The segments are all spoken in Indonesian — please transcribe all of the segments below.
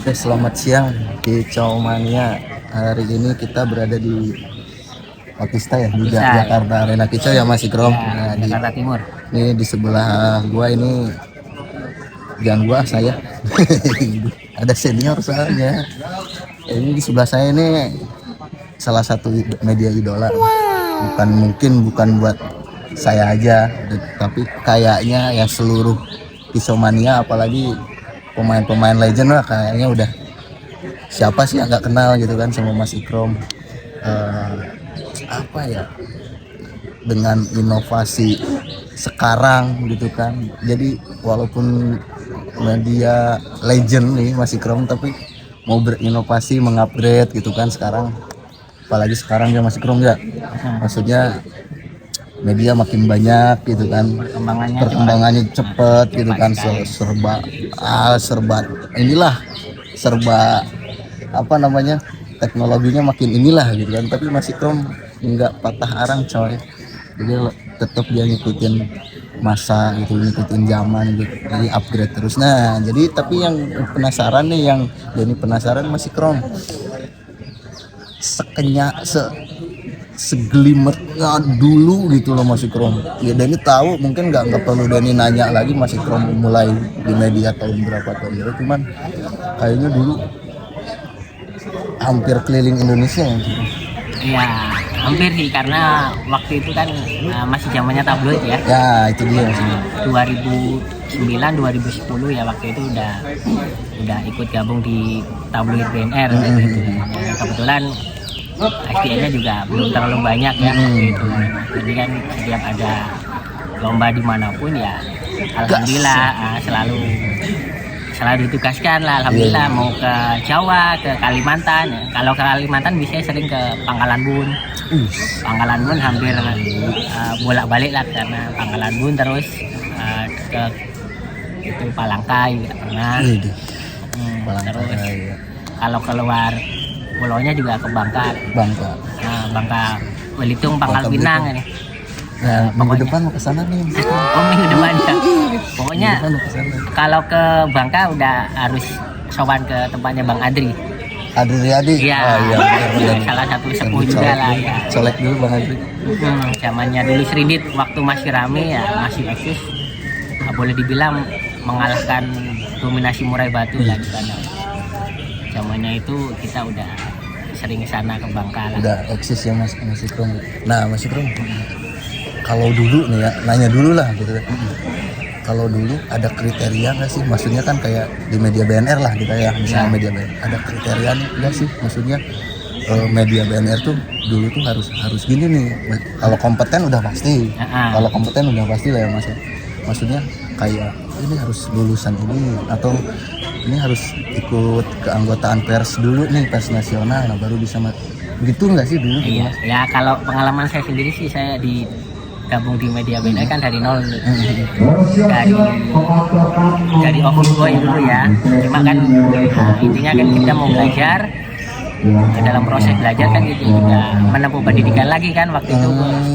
Oke, selamat siang Kicau Mania. Hari ini kita berada di Otista ya, di Otista, Jakarta Arena Kicau ya Mas Ikrom. ya, Nah, Jakarta Timur. ini di sebelah gua ini, jangan gua saya. Ada senior soalnya. Ini di sebelah saya ini salah satu media idola. Bukan buat saya aja, tapi kayaknya ya seluruh Kicau Mania, apalagi pemain-pemain legend lah, kayaknya udah siapa sih yang nggak kenal gitu kan sama Mas Ikrom. Apa ya, dengan inovasi sekarang gitu kan, jadi walaupun media legend nih Mas Ikrom, tapi mau berinovasi, mengupgrade gitu kan sekarang, apalagi sekarang ya Mas Ikrom ya, maksudnya media makin banyak gitu kan, perkembangannya cepet gitu kan, serba inilah, serba apa namanya, teknologinya makin inilah gitu kan, tapi masih Ikrom nggak patah arang coy, jadi tetap dia ngikutin masa gitu, ngikutin zaman gitu, jadi upgrade terus. Nah jadi tapi yang penasaran nih, yang jadi penasaran Mas Ikrom, segelimetnya dulu gitu loh Mas Ikrom. Ya Dani tahu, mungkin nggak perlu Dani nanya lagi Mas Ikrom mulai di media tahun berapa tahun itu, cuman kayaknya dulu hampir keliling Indonesia ya. Iya, hampir sih, karena waktu itu kan masih zamannya tabloid ya. Ya itu dia sih. 2009 2010 ya, waktu itu udah ikut gabung di tabloid BNR gitu. Ya, kebetulan SDN-nya juga belum terlalu banyak ya gitu. Jadi kan setiap ada lomba dimanapun ya alhamdulillah selalu ditugaskan lah, alhamdulillah. Mau ke Jawa, ke Kalimantan ya. Kalau ke Kalimantan biasanya sering ke Pangkalan Bun. Pangkalan Bun hampir bolak-balik lah, karena Pangkalan Bun terus ke itu Palangkai juga pernah. Terus kalau keluar pulaunya juga ke Bangka. Bangka Belitung, Pangkal Pinang ini. Nah, minggu depan mau ke sana nih. Oh, minggu depan ya. Pokoknya kalau ke Bangka udah harus sowan ke tempatnya Bang Adri. Adri Riyadi. Iya. Benar. Salah satu sepuh juga lah ya. Colek dulu Bang Adri. Zamannya dulu Sridit waktu masih rame ya, masih eksis. Boleh dibilang mengalahkan dominasi murai batu lah di sana. Zamannya itu kita udah sering sana ke Bangka lah. Udah eksis ya Mas Ikrom. Nah Mas Ikrom, kalau dulu nih ya, nanya dulu lah gitu kan. Kalau dulu ada kriteria nggak sih? Maksudnya kan kayak di media BNR lah kita ya, misalnya media BNR. Ada kriteria nggak sih? Maksudnya media BNR tuh dulu tuh harus gini nih. Kalau kompeten udah pasti. Kalau kompeten udah pasti lah ya Mas. Maksudnya kayak ini harus lulusan ini, atau ini harus ikut keanggotaan pers dulu nih, pers nasional, nah baru bisa gitu nggak sih dulu? Iya. Ya kalau pengalaman saya sendiri sih, saya gabung di media BNR kan dari nol, dari office boy dulu ya. Cuma kan intinya kan kita mau belajar, dalam proses belajar kan kita juga menempuh pendidikan lagi kan, waktu itu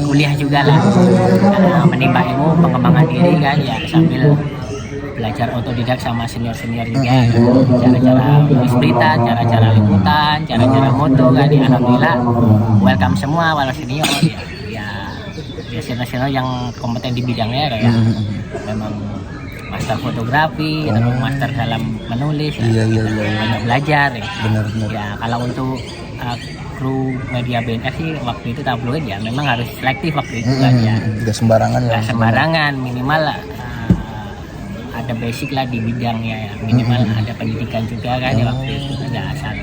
kuliah juga lah, menimba ilmu, pengembangan diri kan ya, sambil belajar otodidak sama senior-senior juga, cara-cara nulis berita, cara-cara liputan, cara-cara moto kan ya. Alhamdulillah welcome semua, walau senior ya senior yang kompeten di bidangnya kayak memang master fotografi atau master dalam menulis. Iya. Belajar ya. Benar. Ya kalau untuk kru media BNR sih waktu itu tabloid ya, memang harus selektif waktu itu kan ya. Tidak sembarangan ya. Sembarangan, minimal ada basic lah di bidangnya ya, minimal ada pendidikan juga kan ya, waktu itu nggak asal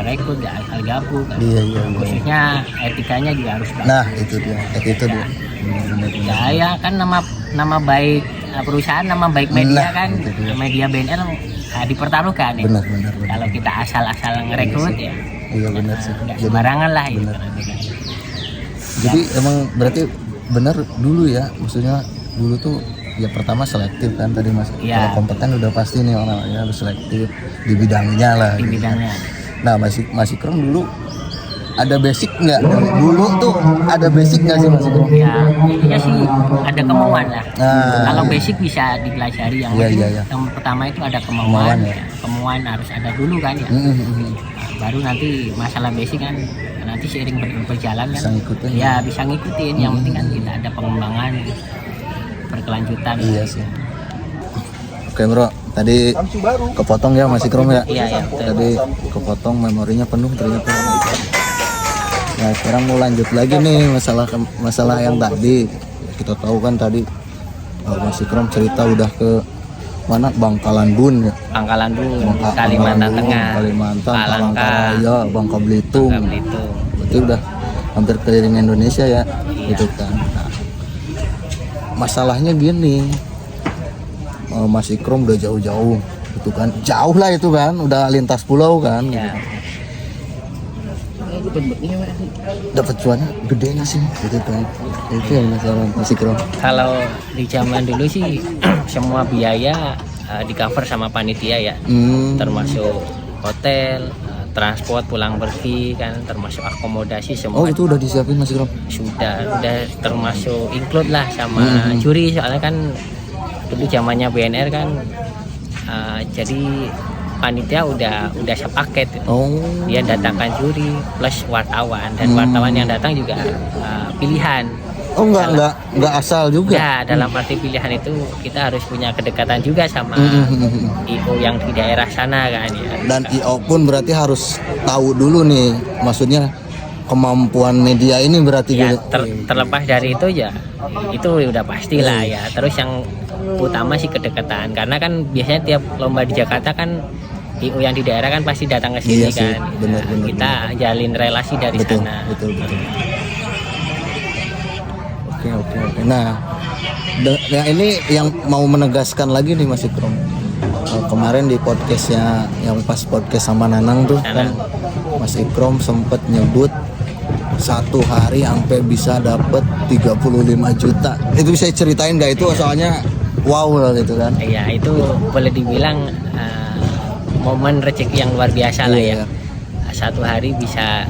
rekrut, nggak asal gabung kan. Iya. Khususnya etikanya juga harus bagus. Nah itu dia. Ya kan nama baik perusahaan, nama baik media kan, media BNR dipertaruhkan ya. Benar. Kalau kita asal-asal ngerekrut ya. Iya benar sih. Sembarangan lah itu. Jadi emang berarti benar dulu ya, maksudnya dulu tuh ya pertama selektif kan tadi Mas. Ya. Kalau kompeten udah pasti nih orangnya harus selektif di bidangnya lah. Di bidangnya. Nah Mas Ikrom dulu ada basic nggak dari dulu tuh, ada basic nggak sih Mas Ikrom? Ya intinya sih ada kemauan lah. Nah, Kalau basic bisa dipelajari, yang Iya, penting iya, iya. yang pertama itu ada Kemauan, kemauan, ya. ya. Kemauan harus ada dulu kan ya. Nah, baru nanti masalah basic kan nanti seiring berjalan Bisa kan. ngikutin. Ya bisa ngikutin. Yang penting kan kita ada pengembangan berkelanjutan. Iya sih. Oke bro, tadi kepotong ya Mas Ikrom ya. Iya, iya, betul. Tadi kepotong, memorinya penuh ternyata. Nah sekarang mau lanjut lagi nih masalah yang tadi. Kita tahu kan tadi Mas Ikrom cerita udah ke mana, Bangkalan Bun ya. Pangkalan Bun, Bangka- Kalimantan Bun, Tengah, Kalimantan, Palangka, Palangkaraya, Bangka Belitung. Bangka Belitung. Berarti udah hampir keliling Indonesia ya, gitu kan. Nah, masalahnya gini, Mas Ikrom udah jauh-jauh, gitu kan, jauh lah itu kan, udah lintas pulau kan, Ya, dapat cuannya gede nggak sih, gitu kan, itu yang masalah Mas Ikrom. kalau di zaman dulu sih semua biaya di cover sama panitia ya, termasuk hotel, transport pulang pergi kan, termasuk akomodasi Oh semua itu udah disiapin Mas Ikrom. udah termasuk include lah sama juri, soalnya kan dulu zamannya BNR kan, jadi panitia udah sepaket gitu. Oh. Dia datangkan juri plus wartawan, dan wartawan yang datang juga pilihan. Oh nggak asal juga. Ya, dalam arti pilihan itu kita harus punya kedekatan juga sama IO yang di daerah sana kan ya. Dan IO pun berarti harus tahu dulu nih, maksudnya kemampuan media ini berarti Ya, gitu. terlepas dari itu ya, itu udah pastilah ya. Terus yang utama sih kedekatan, karena kan biasanya tiap lomba di Jakarta kan IO yang di daerah kan pasti datang ke sini Iya sih, kan. benar, Nah, benar, kita jalin relasi dari betul, sana. betul. Oke. Nah, ya ini yang mau menegaskan lagi nih Mas Ikrom. Kemarin di podcastnya, yang pas podcast sama Nanang tuh kan, Mas Ikrom sempet nyebut satu hari sampai bisa dapat 35 juta. Itu bisa ceritain nggak itu? Soalnya wow lah gitu kan. Ya itu boleh dibilang momen rezeki yang luar biasa lah Iya. ya. Satu hari bisa,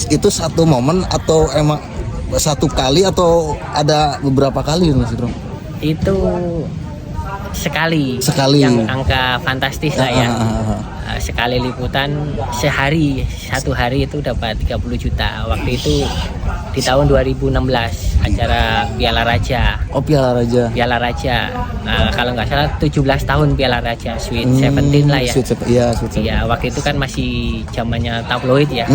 Itu satu momen atau emang satu kali atau ada beberapa kali Mas Ikrom? itu sekali Sekali. yang angka fantastis lah ya. Sekali liputan sehari, satu hari itu dapat 30 juta. Waktu itu di tahun 2016 acara Piala Raja. Oh Piala Raja. Piala Raja. Nah, kalau nggak salah 17 tahun Piala Raja, Sweet 17 lah ya. Iya, Sweet 17. Iya, waktu itu kan masih zamannya tabloid ya.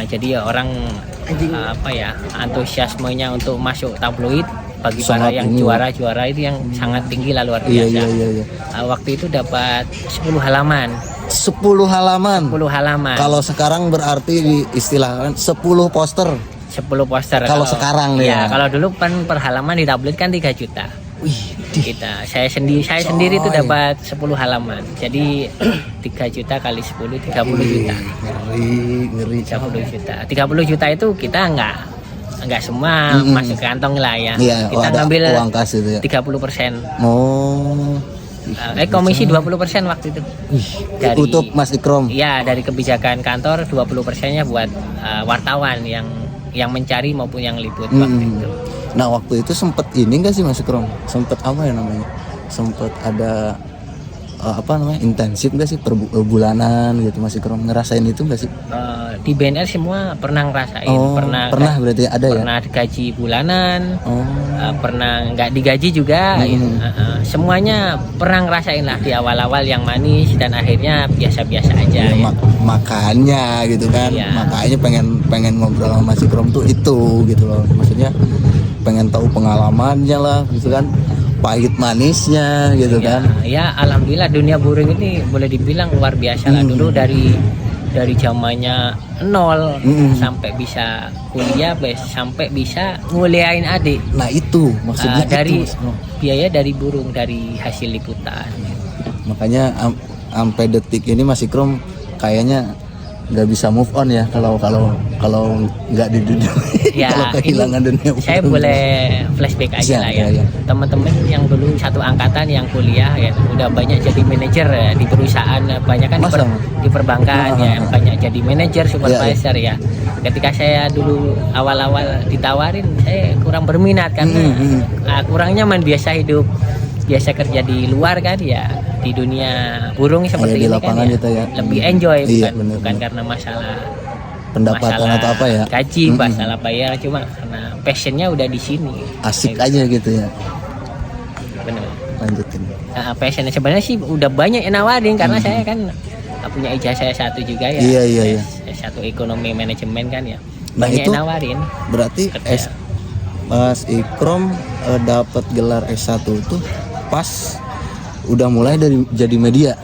Jadi ya orang antusiasmenya untuk masuk tabloid bagi para Sangat yang ini. juara-juara itu yang sangat tinggi lah, luar Iya. biasa. Waktu itu dapat 10 halaman. 10 halaman. 10 halaman. Kalau sekarang berarti diistilahkan 10 poster. 10 poster. Kalau sekarang nih ya. Kalau dulu kan per halaman di tabloid kan 3 juta. Wih, Saya sendiri itu dapat 10 halaman. Jadi 3 juta kali 10 30 juta. ngeri. 30 juta. 30 juta itu kita nggak semua masuk ke kantong lah ya. Iya, Kita ada ngambil uang kas itu ya. 30%. Oh. Komisi 20% waktu itu. Dari- Untuk Mas Ikrom. Iya, dari kebijakan kantor 20%-nya buat wartawan yang mencari maupun yang liput waktu itu. Nah, waktu itu sempet ini enggak sih Mas Ikrom? Sempet apa ya namanya? Sempet ada intensif enggak sih per bulanan gitu Mas Ikrom, ngerasain itu enggak sih? Di BNR semua pernah ngerasain, Oh, pernah berarti ada ya? pernah digaji bulanan, Oh. pernah nggak digaji juga, gitu. Semuanya pernah ngerasain lah di awal-awal yang manis dan akhirnya biasa-biasa aja. Ya, Ya. makanya gitu kan. Iya. Makanya pengen ngobrol sama Mas Ikrom tuh itu gitu loh. Maksudnya pengen tahu pengalamannya lah gitu kan. Pahit manisnya gitu kan. Ya, alhamdulillah dunia burung ini boleh dibilang luar biasa lah. Dulu dari zamannya nol sampai bisa kuliah, sampai bisa nguliain adik. Nah, itu maksudnya Dari itu, Mas Ikrom. biaya dari burung, dari hasil liputan. Makanya sampai detik ini Mas Ikrom kayaknya nggak bisa move on ya kalau nggak di dunia Ya, kalau kehilangan dunia saya burung. boleh flashback aja lah ya. Ya. Teman-teman yang dulu satu angkatan yang kuliah ya udah banyak jadi manajer ya, di perusahaan, banyak kan Masa? di perbankan ya, banyak jadi manajer, supervisor Ya. Ketika saya dulu awal-awal ditawarin, saya kurang berminat karena kurang nyaman, biasa kerja di luar kan ya, di dunia burung seperti di ini lapangan kan ya, gitu ya. lebih enjoy, Iya, bukan bener. karena masalah Pendapatan atau apa ya, gaji, masalah bayar, cuma karena passionnya udah di sini. asik aja gitu ya. Bener. Lanjutin. Nah, passionnya sebenarnya sih udah banyak yang nawarin karena saya kan punya ijazah S1 juga ya. Iya. S1 ekonomi manajemen kan ya. Nah, Banyak itu yang nawarin. Berarti Kerja. Mas Ikrom dapat gelar S1 itu pas udah mulai dari jadi media.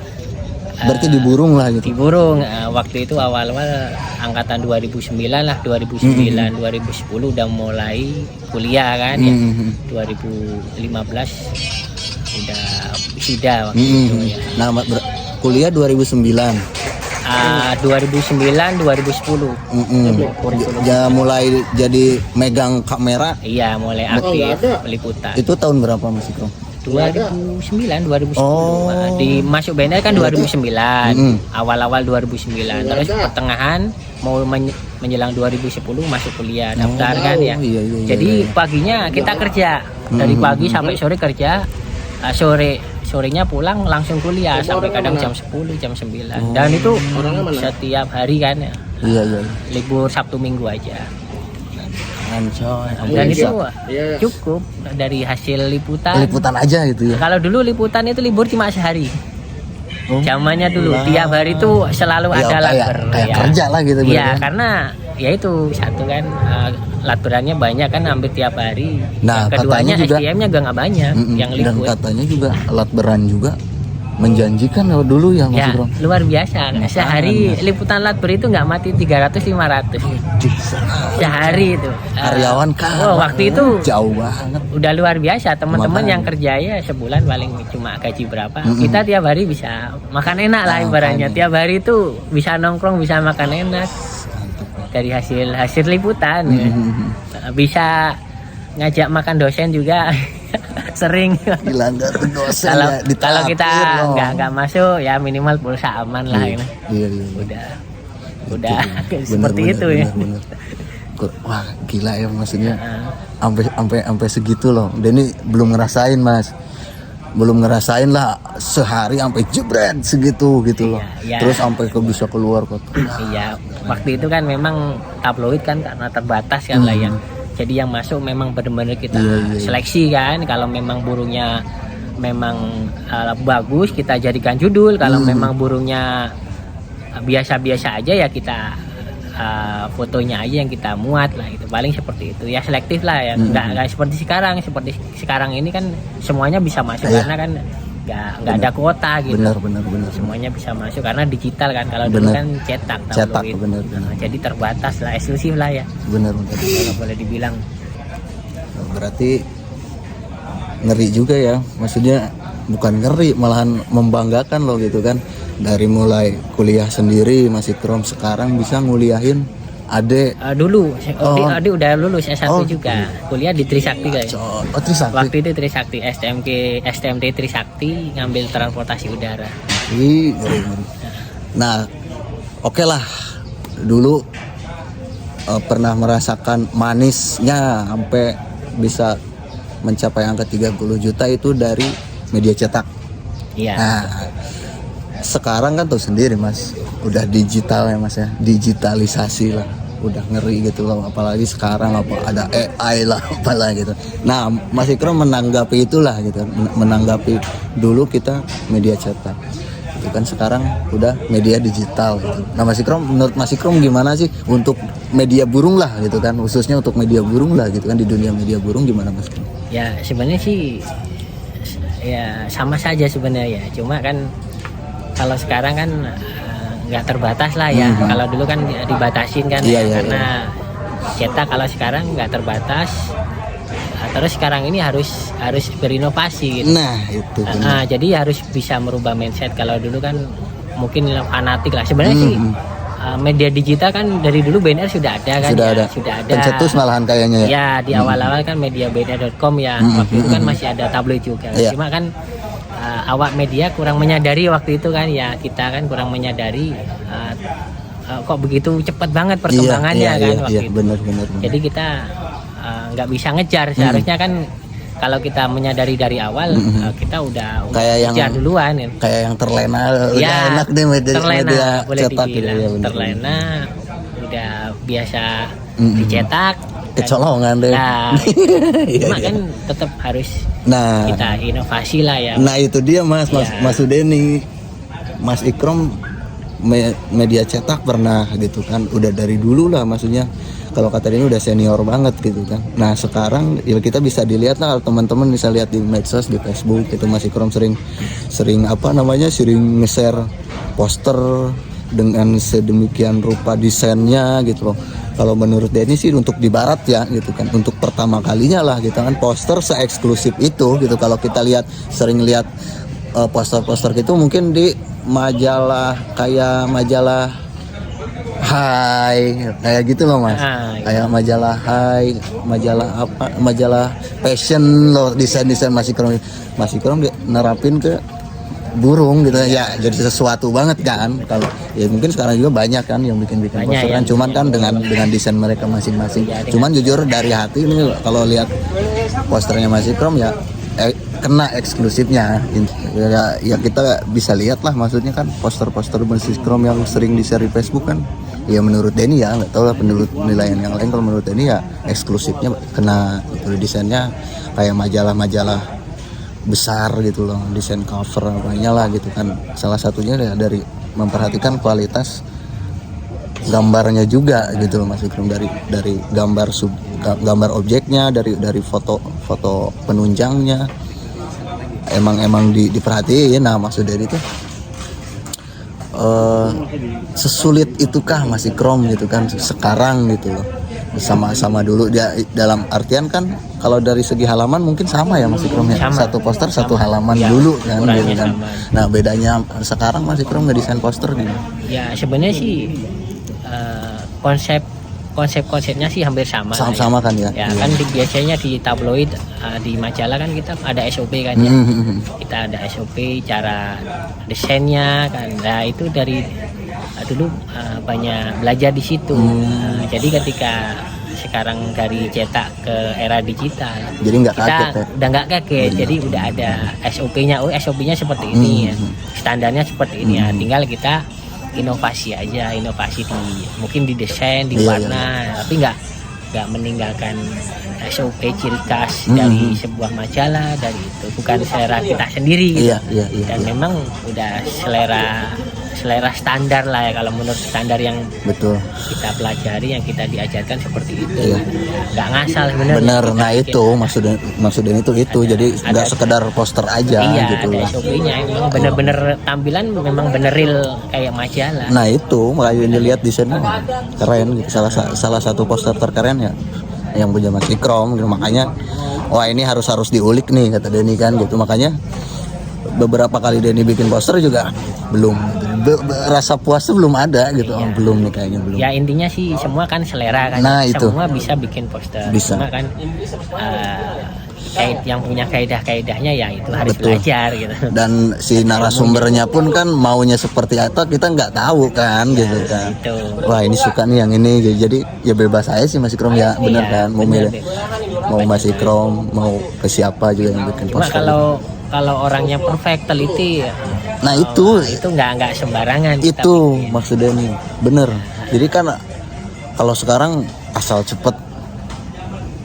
Berarti di burung lah Di gitu. burung waktu itu awal-awal angkatan 2009 lah, 2009 2010 udah mulai kuliah kan ya. 2015 udah wisuda waktu itu ya. Nah, kuliah 2009. 2009 2010. Ya mulai jadi megang kamera Iya, mulai aktif peliputan. itu tahun berapa Mas Ikrom? 2009 2010. Oh. Di masuk BNR kan 2009. Awal-awal 2009. Terus Iya. pertengahan mau menjelang 2010 masuk kuliah, daftar kan ya. Iya, Jadi paginya kita kerja. Dari pagi sampai sore kerja. Sorenya pulang langsung kuliah sampai kadang jam 10, jam 9. Dan itu setiap hari kan ya. Iya. Libur Sabtu Minggu aja. Ancoy. Dan itu cukup dari hasil liputan. Liputan aja gitu ya. Kalau dulu liputan itu libur cuma sehari. Oh. Zamannya dulu tiap hari itu selalu Ya, ada latber. kayak kerja lah gitu Iya, berarti. karena ya itu satu kan latberannya banyak kan hampir tiap hari. Nah, Yang keduanya katanya juga- SDM-nya juga nggak banyak yang Dan liput. katanya juga alat beran juga menjanjikan dulu ya Mas Ya, Ikrom. luar biasa. Sehari liputan latber itu nggak mati 300-500 sehari itu. Karyawan kan. Oh, waktu itu jauh banget. udah luar biasa. Teman-teman Makanya. yang kerja ya sebulan paling cuma gaji berapa, kita tiap hari bisa makan enak lah ibaratnya. Tiap hari itu bisa nongkrong, bisa makan enak dari hasil liputan ya. Bisa ngajak makan dosen juga. Sering. Dilanggar dosen Kalau ya, kalau kita ditraktir loh. nggak masuk ya minimal pulsa aman lah ini. Iya. Udah Bener, seperti bener, itu ya. bener. Wah, gila ya maksudnya. Sampai segitu loh. Dan ini belum ngerasain Mas. Belum ngerasain lah sehari sampai jebret segitu gitu loh. Iya. Terus sampai bisa keluar kota. Iya, waktu itu kan memang tabloid kan karena terbatas kan lah ya. Jadi yang masuk memang benar-benar kita seleksi kan. Kalau memang burungnya memang bagus kita jadikan judul. Kalau memang burungnya biasa-biasa aja ya kita fotonya aja yang kita muat lah itu. Paling seperti itu ya, selektif lah ya. Nggak seperti sekarang ini kan semuanya bisa masuk karena kan nggak ada kuota gitu. Benar. Semuanya bisa masuk karena digital kan. Kalau dulu kan cetak tabloid. Benar. Nah, jadi terbatas lah, eksklusif lah ya. Benar. Kalau boleh dibilang. Berarti ngeri juga ya, maksudnya bukan ngeri, malahan membanggakan loh gitu kan. Dari mulai kuliah sendiri Mas Ikrom sekarang bisa nguliahin adek. Dulu Adi udah lulus S1 juga, kuliah di Trisakti guys. Trisakti. Waktu itu Trisakti, STMT Trisakti, ngambil transportasi udara. Nah, oke lah. Dulu pernah merasakan manisnya sampai bisa mencapai angka 30 juta itu dari media cetak. Iya. Nah, sekarang kan tuh sendiri Mas, udah digital ya Mas ya, digitalisasi lah, udah ngeri gitu loh, apalagi sekarang ada AI lah apalah gitu. Nah, Mas Ikrom menanggapi itulah gitu, menanggapi dulu kita media cetak, itu kan sekarang udah media digital gitu. Nah, Mas Ikrom, menurut Mas Ikrom gimana sih untuk media burung lah gitu kan, khususnya untuk media burung lah gitu kan, di dunia media burung gimana Mas Ikrom? Ya sebenarnya sih ya sama saja sebenarnya ya, cuma kan kalau sekarang kan nggak terbatas lah ya. Kalau dulu kan dibatasin kan karena cetak. Kalau sekarang nggak terbatas. Terus sekarang ini harus berinovasi gitu. Nah itu jadi harus bisa merubah mindset. Kalau dulu kan mungkin fanatik lah sebenarnya sih. media digital kan dari dulu BNR sudah ada kan, Sudah ya, ada. sudah ada. Pencetus malahan kayaknya ya. Ya di awal-awal kan media bnr.com ya, waktu itu kan masih ada tabloid juga. Iya. Cuma kan awak media kurang menyadari waktu itu kan, ya kita kan kurang menyadari kok begitu cepat banget perkembangannya kan waktu itu. Benar. Jadi kita nggak bisa ngejar, seharusnya kan kalau kita menyadari dari awal kita udah Kayak ngejar duluan ya. Kayak yang terlena, udah Ya, enak deh media terlena boleh cetak gitu dibilang. ya, benar. Terlena udah biasa dicetak Kecolongan deh. Nah, cuma kan tetap harus Nah, kita inovasi lah ya. nah itu dia Mas Udeni, Mas Ikrom media cetak pernah gitu kan, udah dari dulu lah, maksudnya kalau kata dia ini udah senior banget gitu kan. Nah sekarang ya kita bisa dilihat lah, teman-teman bisa lihat di medsos, di Facebook itu Mas Ikrom sering nge-share poster dengan sedemikian rupa desainnya gitu loh. Kalau menurut Denny sih untuk di barat ya gitu kan, untuk pertama kalinya lah gitu kan poster se-eksklusif itu gitu. Kalau kita sering lihat poster-poster gitu mungkin di majalah kayak majalah Hai kayak gitu loh Mas. Kayak majalah Hai, majalah fashion loh, desain-desain Mas Ikrom dia nerapin ke burung gitu ya, jadi sesuatu banget kan. Kalau ya mungkin sekarang juga banyak kan yang bikin poster kan, cuman kan dengan desain mereka masing-masing. Cuman jujur dari hati ini kalau lihat posternya Mas Ikrom ya kena eksklusifnya ya kita bisa lihat lah, maksudnya kan poster-poster Mas Ikrom yang sering di-share di Facebook kan ya menurut Denny ya, nggak tahu lah menurut penilaian yang lain, kalau menurut Denny ya eksklusifnya kena gitu, desainnya kayak majalah-majalah besar gitu loh, desain cover apanya lah gitu kan. Salah satunya dari memperhatikan kualitas gambarnya juga gitu loh Mas Ikrom, dari gambar objeknya, dari foto penunjangnya emang diperhatiin. Nah maksud dari itu sesulit itukah Mas Ikrom gitu kan sekarang gitu loh, sama dulu dia, dalam artian kan kalau dari segi halaman mungkin sama ya Mas Ikrom ya, satu poster satu halaman ya, dulu kan gitu kan. Nah bedanya sekarang Mas Ikrom ngedesain poster gimana? Ya sebenarnya sih konsepnya sih hampir sama. Sama kan ya. Ya kan biasanya di tabloid, di majalah kan kita ada SOP kan ya. Kita ada SOP cara desainnya kan. Nah itu dari dulu banyak belajar di situ. Jadi ketika sekarang dari cetak ke era digital, jadi nggak kaget ya? Udah nggak kaget. Jadi udah ada SOP-nya. Oh SOP-nya seperti ini ya. Standarnya seperti ini ya. Tinggal kita inovasi aja, mungkin di desain, di warna, tapi nggak meninggalkan SOP ciri khas dari sebuah majalah, dari itu bukan selera kita sendiri gitu. Dan memang udah selera standar lah ya, kalau menurut standar yang betul kita pelajari, yang kita diajarkan seperti itu. Nggak ngasal sebenarnya. Bener, nah itu maksudnya itu jadi nggak sekedar poster aja gitu ada lah. SOP-nya, memang bener-bener tampilan memang bener real kayak majalah. Nah itu makanya dilihat desainnya keren gitu. Salah satu poster terkeren ya yang punya Mas Ikrom gitu. Makanya wah ini harus diulik nih kata Denny kan gitu. Makanya beberapa kali Denny bikin poster juga belum rasa puasnya belum ada gitu. Belum nih kayaknya belum. Ya intinya sih semua kan selera kan. Nah, semua bisa bikin poster. Bisa. Cuma kan yang punya kaidah-kaidahnya ya itu harus belajar gitu. Dan si narasumbernya pun kan maunya seperti apa kita nggak tahu kan gitu kan. Itu. Wah ini suka nih yang ini gitu. Jadi ya bebas aja sih Mas Ikrom ya, bener kan mau milih mau Mas Ikrom mau ke siapa juga yang bikin Cuma poster. kalau orangnya perfect, teliti ya. Nah itu nggak sembarangan. Itu maksudnya nih bener. Jadi kan kalau sekarang asal cepet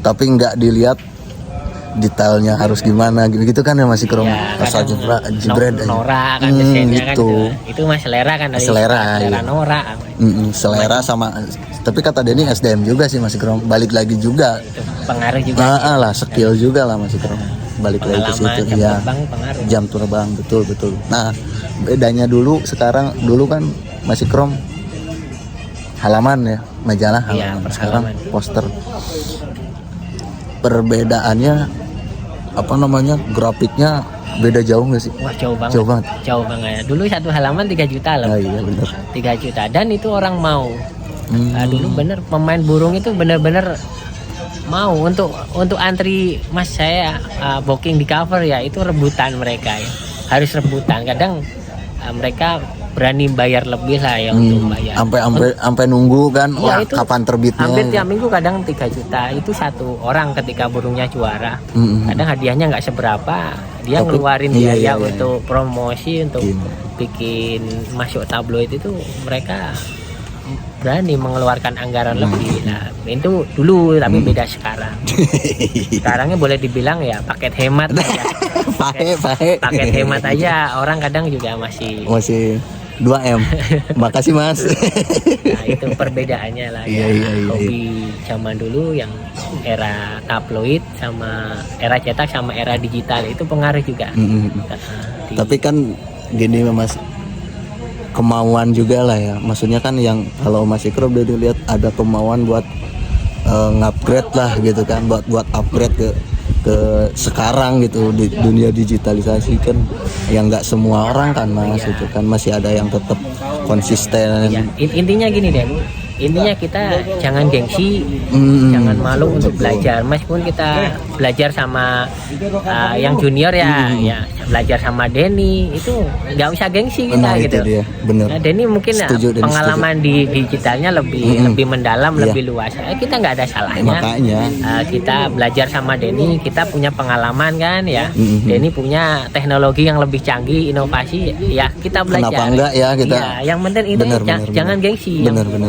tapi nggak dilihat detailnya harus gimana gitu kan ya Mas Ikrom. Asal jebret Nora kan desainnya itu. Kan itu mah selera kan dari selera Nora. Selera sama, tapi kata Denny SDM juga sih Mas Ikrom, balik lagi juga. Itu pengaruh juga. Lah skill juga lah Mas Ikrom. Balik lagi ke situ ya. Jam terbang betul. Nah, bedanya dulu kan Mas Ikrom halaman ya, majalah halaman. Sekarang poster. Perbedaannya apa namanya grafiknya beda jauh nggak sih? Wah, jauh banget. Jauh banget. Jauh banget. Dulu satu halaman 3 juta loh. Ah, iya benar. 3 juta dan itu orang mau. Dulu bener pemain burung itu bener-bener mau untuk antri mas saya booking di cover ya, itu rebutan mereka ya, harus rebutan. Kadang mereka berani bayar lebih lah ya untuk bayar. Sampai nunggu kan, ya, wah itu kapan terbitnya? Hampir tiap minggu kadang 3 juta itu satu orang ketika burungnya juara. Kadang hadiahnya nggak seberapa, dia ngeluarin biaya untuk promosi, untuk bikin masuk tabloid itu mereka berani mengeluarkan anggaran lebih. Nah itu dulu, tapi beda sekarang. Sekarangnya boleh dibilang ya paket hemat aja. Paket hemat aja, orang kadang juga masih 2M. Makasih Mas. Nah itu perbedaannya lah ya. Hobi zaman dulu yang era tabloid sama era cetak sama era digital itu pengaruh juga. Tapi kan gini Mas, kemauan juga lah ya, maksudnya kan yang kalau Mas Ikro udah dilihat ada kemauan buat ngupgrade lah gitu kan, buat upgrade ke sekarang gitu di dunia digitalisasi kan, yang nggak semua orang kan Mas itu kan masih ada yang tetap konsisten. Intinya gini deh, intinya kita jangan gengsi, jangan malu untuk belajar. Meskipun kita belajar sama yang junior ya belajar sama Denny itu nggak usah gengsi kita gitu. Nah, Denny mungkin pengalaman di digitalnya lebih mendalam, lebih luas. Kita nggak ada salahnya. Makanya kita belajar sama Denny, kita punya pengalaman kan ya. Denny punya teknologi yang lebih canggih, inovasi ya kita belajar. Kenapa enggak ya kita? Ya, yang penting itu jangan gengsi.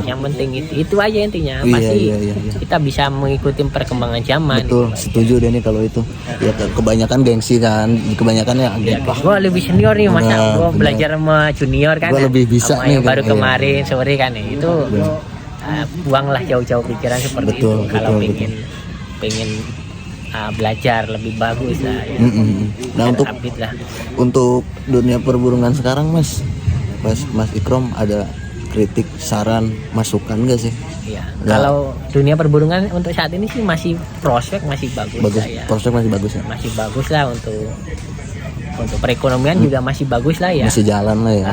Yang penting itu aja intinya. Pasti kita bisa mengikuti perkembangan zaman. Betul, setuju Denny kalau itu. Ya kebanyakan gengsi kan, kebanyakan ya. Gue lebih senior nih, masa gue belajar sama junior kan. Gue lebih bisa nih. Yang baru kemarin sore kan itu buanglah jauh-jauh pikiran seperti itu. Kalau pengen belajar lebih bagus lah. Ya. Nah untuk dunia perburungan sekarang Mas Ikrom ada kritik, saran, masukan nggak sih? Iya. Kalau dunia perburungan untuk saat ini sih masih prospek masih bagus lah ya. Prospek masih bagus ya. Masih bagus lah untuk perekonomian juga masih bagus lah ya. Masih jalan lah ya.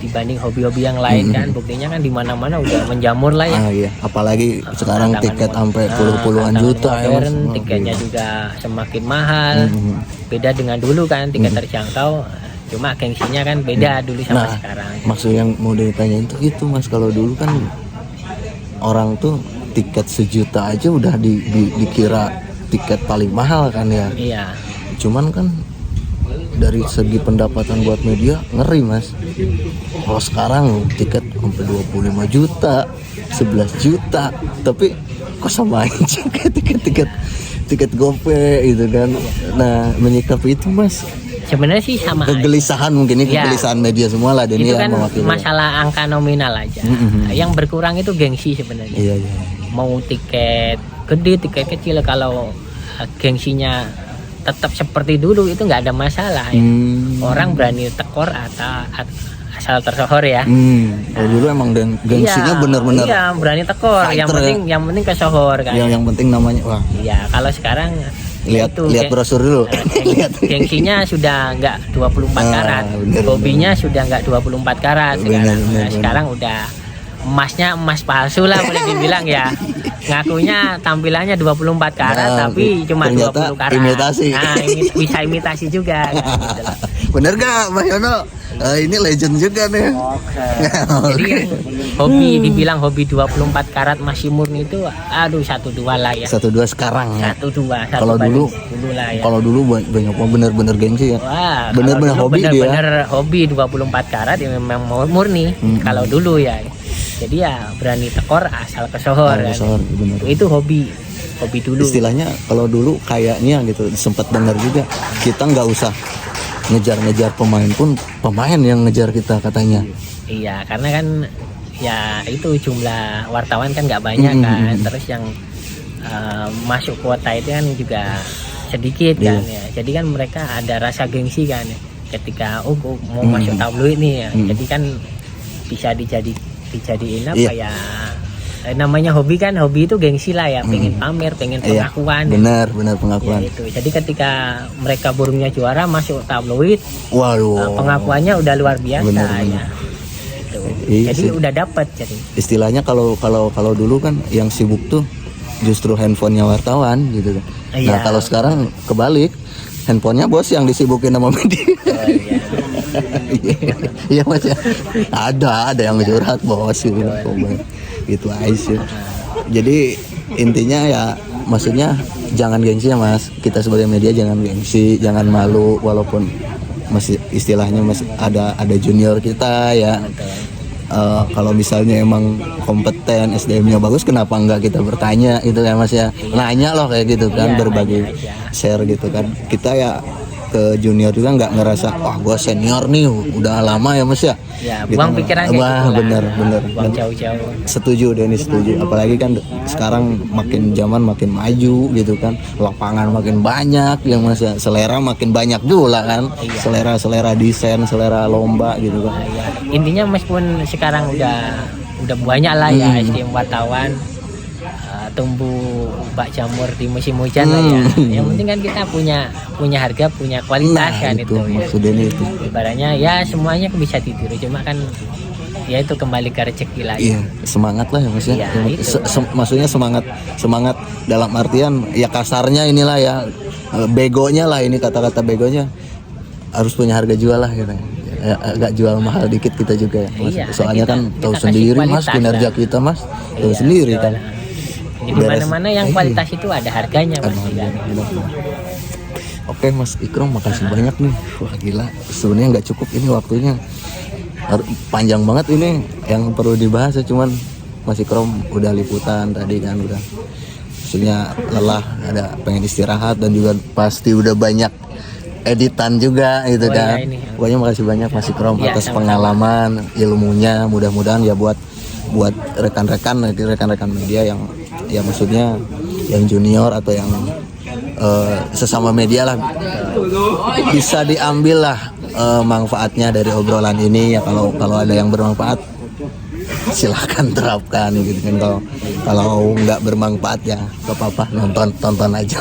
Dibanding hobi-hobi yang lain kan, buktinya kan di mana-mana udah menjamur lah ya. Iya. Apalagi sekarang tiket sampai puluhan juta ya. Tiketnya juga semakin mahal. Beda dengan dulu kan tiket terjangkau. Cuma gengsinya kan beda dulu sama sekarang. Maksud yang mau ditanyain tuh itu Mas, kalau dulu kan orang tuh tiket 1 juta aja udah dikira tiket paling mahal kan ya. Iya. Cuman kan dari segi pendapatan buat media ngeri Mas. Kalau sekarang tiket sampai 25 juta, 11 juta, tapi kok sama aja kayak tiket GoPay gitu kan. Nah menyikapi itu Mas, sebenarnya sih sama kegelisahan aja. Mungkin ini kegelisahan media semua lah, dan itu ya kan masalah angka nominal aja. Yang berkurang itu gengsi sebenarnya. Iya. Mau tiket gede, tiket kecil, kalau gengsinya tetap seperti dulu itu nggak ada masalah ya. Orang berani tekor atau asal tersohor ya. Dulu emang gengsinya bener-bener. Iya, berani tekor. Yang penting kesohor kan. Yang penting namanya wah. Iya, kalau sekarang lihat brosur dulu. Gengsinya sudah nggak 24 karat. Hobinya sudah nggak 24 karat sekarang. Sekarang udah emas palsu lah boleh dibilang ya. Ngakunya tampilannya 24 karat tapi cuma 20 karat. Imitasi. Nah, bisa imitasi juga kan, gitu. Bener gak Mas Yono? Ini legend juga nih. Jadi dibilang hobi 24 karat masih murni itu 1-2 lah ya. 1-2 sekarang ya. 1-2. Kalau dulu lah ya. Kalau dulu banyak bener-bener gengsi ya. Wah, bener-bener hobi dia. Bener hobi 24 karat yang memang murni. Kalau dulu ya. Jadi ya berani tekor asal kesohor kan. Itu hobi dulu. Istilahnya kalau dulu kayaknya gitu sempat dengar juga, kita nggak usah ngejar-ngejar pemain pun pemain yang ngejar kita katanya. Iya, karena kan ya itu jumlah wartawan kan nggak banyak kan. Terus yang masuk kuota itu kan juga sedikit kan ya. Jadi kan mereka ada rasa gengsi kan ya. Ketika mau masuk tabloid nih ya. Jadi kan bisa dijadiin apa ya, namanya hobi kan, hobi itu gengsi lah ya, pengen pamer, pengen Iya, pengakuan. benar Ya, pengakuan. itu. Jadi ketika mereka burungnya juara masuk tabloid, Waduh, pengakuannya udah luar biasa Bener. ya. Itu. Iya Jadi sih. udah dapat jadi. Istilahnya kalau dulu kan yang sibuk tuh justru handphonenya wartawan gitu kan. Nah Iya. kalau sekarang kebalik, handphonenya bos yang disibukin sama media. Oh, iya. Iya mas ya, ada yang curhat bos gitu, gitu aja sih. Jadi intinya ya, maksudnya jangan gengsi ya mas. Kita sebagai media jangan gengsi, jangan malu, walaupun masih istilahnya masih ada junior kita ya. Kalau misalnya emang kompeten, SDM-nya bagus, kenapa enggak kita bertanya itu ya mas ya, nanya loh kayak gitu kan, Iya, berbagi nanya aja. share gitu kan. Kita ya ke junior juga nggak ngerasa wah gue senior nih udah lama ya mas ya. Ya, Gitu. buang pikiran kayak Wah, gitu lah. bener. Buang jauh-jauh. Setuju deh, ini setuju. Apalagi kan sekarang makin zaman makin maju gitu kan, lapangan makin banyak yang mas ya, selera makin banyak juga kan. Iya. Selera desain, selera lomba gitu kan. Ya, intinya meskipun sekarang udah banyak lah ya SDM wartawan, tumbuh bak jamur di musim hujan lah ya. Yang penting kan kita punya harga, punya kualitas kan itu itu. Ya. maksudnya itu. Ibaratnya ya semuanya bisa ditiru, cuma kan ya itu kembali ke rezeki lagi. Iya, semangat lah ya mas ya. Iya, itu. Maksudnya semangat dalam artian ya kasarnya inilah ya, begonya lah, ini kata-kata begonya harus punya harga jual lah gitu. Ya, agak jual mahal dikit kita juga ya mas. Iya, Soalnya kita kan tahu kasih sendiri mas kualitas, kinerja ya. kita mas, tahu Iya, sendiri betul. kan. Jadi Beres. mana-mana yang kualitas itu ada harganya mas. Benar. Oke Mas Ikrom, makasih banyak nih. Wah gila, sebenarnya nggak cukup ini waktunya. Panjang banget ini yang perlu dibahas ya, cuman Mas Ikrom udah liputan tadi kan, udah maksudnya lelah, ada pengen istirahat, dan juga pasti udah banyak editan juga gitu Oh, kan. iya, ini. Pokoknya makasih banyak Mas Ikrom Iya, atas sama-sama. pengalaman, ilmunya, mudah-mudahan ya buat rekan-rekan media yang ya maksudnya yang junior atau yang sesama media lah, bisa diambil lah manfaatnya dari obrolan ini ya. Kalau ada yang bermanfaat silahkan terapkan gitu kan. Kalau nggak bermanfaat ya gak apa-apa, tonton aja.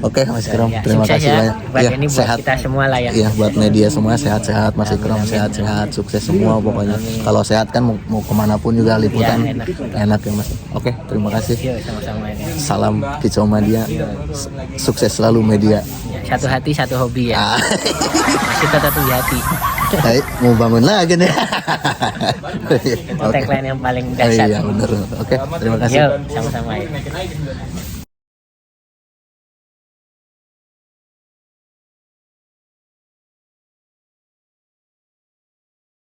Oke Mas Ikrom, Ya, terima sukses kasih ya, banyak. buat Ya, ini buat sehat. kita semua lah ya. Iya, buat media semua sehat-sehat, Mas Ikrom sehat-sehat, sukses semua pokoknya. Kalau sehat kan mau kemanapun juga liputan Ya, enak ya Mas. Oke, terima kasih. Yuk sama-sama ini. Salam Kicau Media, sukses selalu media. Ya, satu hati satu hobi ya. Ah, Masih tetap di hati. mau bangun lagi nih. Itu tagline yang paling Oh, dasar. iya benar. Oke, terima kasih. Yuk sama-sama ya.